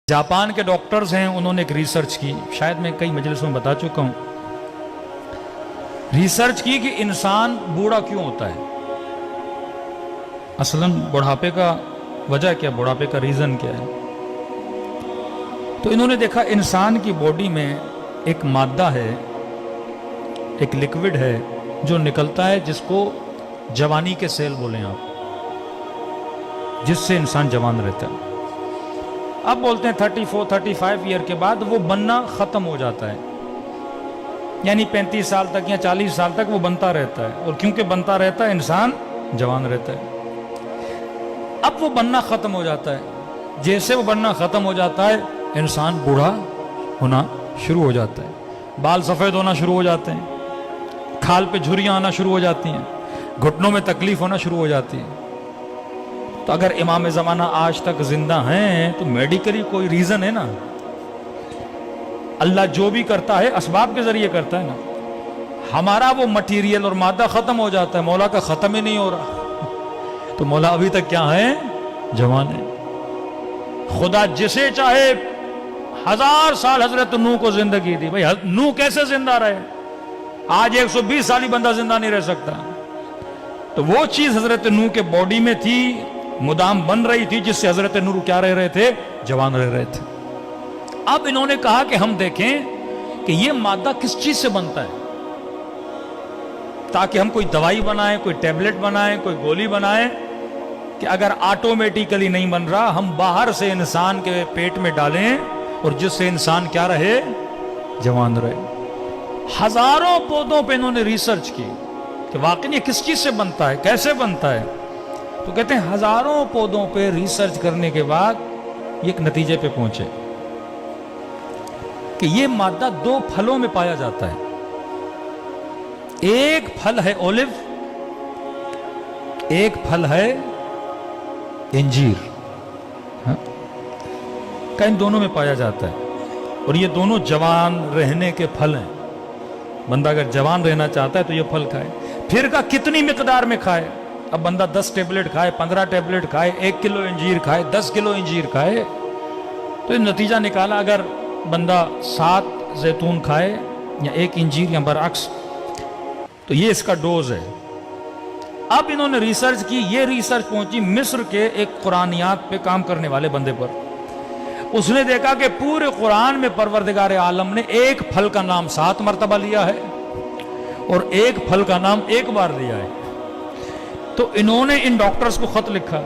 Japan के doctors हैं, उन्होंने एक रिसर्च की, शायद मैं कई मजलिसों में बता चुका हूं, रिसर्च की कि इंसान बूढ़ा क्यों होता है। असलन बुढ़ापे का वजह क्या, बुढ़ापे का रीजन क्या है। तो इन्होंने देखा इंसान की बॉडी में एक मादा है, एक लिक्विड है जो निकलता है, जिसको जवानी के सेल बोलें आप, जिससे इंसान जवान रहता है। अब बोलते हैं 34-35 ईयर के बाद वो बनना खत्म हो जाता है, यानी 35 साल तक या 40 साल तक वो बनता रहता है, और क्योंकि बनता रहता है इंसान जवान रहता है। अब वो बनना खत्म हो जाता है, जैसे वो बनना खत्म हो जाता है इंसान बूढ़ा होना शुरू हो जाता है, बाल सफेद होना शुरू हो जाते हैं, खाल पे झुर्रियां आना शुरू हो जाती हैं, घुटनों में तकलीफ होना शुरू हो जाती है। तो अगर इमाम ज़माना आज तक जिंदा हैं तो मेडिकली कोई रीजन है ना। अल्लाह जो भी करता है असबाब के जरिए करता है ना। हमारा वो मटीरियल और मादा खत्म हो जाता है, मौला का खत्म ही नहीं हो रहा। तो मौला अभी तक क्या है, जवान है। खुदा जिसे चाहे 1000 साल हजरत नूह को जिंदगी दी, भाई नूह कैसे जिंदा रहे, आज 120 साल ही बंदा जिंदा नहीं रह सकता। तो वो चीज हजरत नूह के बॉडी में थी, मुदाम बन रही थी, जिससे हजरत नूह क्या रह रहे थे, जवान रह रहे थे। अब इन्होंने कहा कि हम देखें कि ये मादा किस चीज से बनता है, ताकि हम कोई दवाई बनाएं, कोई टैबलेट बनाएं, कोई गोली बनाएं, कि अगर ऑटोमेटिकली नहीं बन रहा, हम बाहर से इंसान के पेट में डालें और जिससे इंसान क्या रहे, जवान रहे। हजारों पौधों पे इन्होंने रिसर्च की कि वाकई ये किस चीज से बनता है, कैसे बनता है। तो कहते हैं हजारों पौधों पे रिसर्च करने के बाद ये एक नतीजे पे पहुंचे कि ये मादा 2 फलों में पाया जाता है। एक फल है ओलिव, एक फल है इंजीर। का इन दोनों में पाया जाता है, और ये दोनों जवान रहने के फल हैं। बंदा अगर जवान रहना चाहता है तो ये फल खाए। फिर का कितनी मिकदार में खाए। अब बंदा 10 टेबलेट खाए, 15 टेबलेट खाए, 1 किलो इंजीर खाए, 10 किलो इंजीर खाए, तो नतीजा निकाला अगर बंदा 7 जैतून खाए या 1 इंजीर या बरअक्स, तो ये इसका डोज है। अब इन्होंने रिसर्च की, ये रिसर्च पहुंची मिस्र के एक कुरानियात पे काम करने वाले बंदे पर। उसने देखा कि पूरे कुरान में परवरदिगार आलम ने एक फल का नाम 7 मरतबा लिया है और एक फल का नाम 1 बार लिया है। तो इन्होंने इन डॉक्टर्स को खत लिखा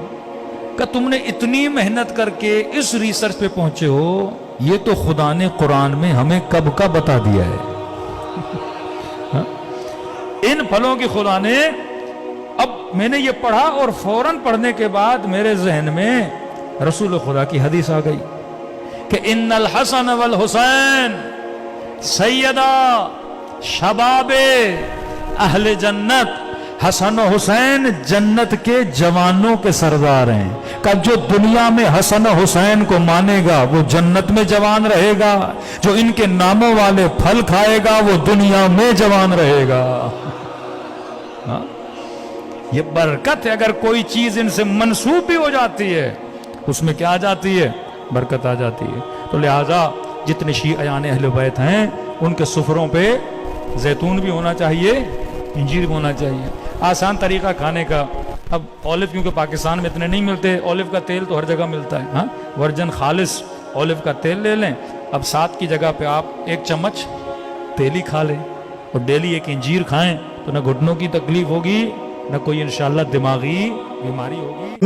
कि तुमने इतनी मेहनत करके इस रिसर्च पे पहुंचे हो, ये तो खुदा ने कुरान में हमें कब का बता दिया है। इन फलों की खुदा ने, अब मैंने ये पढ़ा और फौरन पढ़ने के बाद मेरे जहन में रसूल खुदा की हदीस आ गई कि इन्नल हसन वल हुसैन सैयदा शबाबे अहले जन्नत। हसन और हुसैन जन्नत के जवानों के सरदार हैं। कब जो दुनिया में हसन और हुसैन को मानेगा वो जन्नत में जवान रहेगा, जो इनके नामों वाले फल खाएगा वो दुनिया में जवान रहेगा। हाँ? ये बरकत है। अगर कोई चीज इनसे मंसूब भी हो जाती है, उसमें क्या आ जाती है, बरकत आ जाती है। तो लिहाजा जितने शियाने अहले बैत हैं, उनके सुफरों पे जैतून भी होना चाहिए, इंजीर भी होना चाहिए। आसान तरीका खाने का। अब ऑलिव क्योंकि पाकिस्तान में इतने नहीं मिलते, ऑलिव का तेल तो हर जगह मिलता है। हाँ, वर्जन खालिस ऑलिव का तेल ले लें। अब 7 की जगह पे आप 1 चम्मच तेल ही खा लें और डेली 1 इंजीर खाएं, तो न घुटनों की तकलीफ होगी, न कोई इंशाअल्लाह दिमागी बीमारी होगी।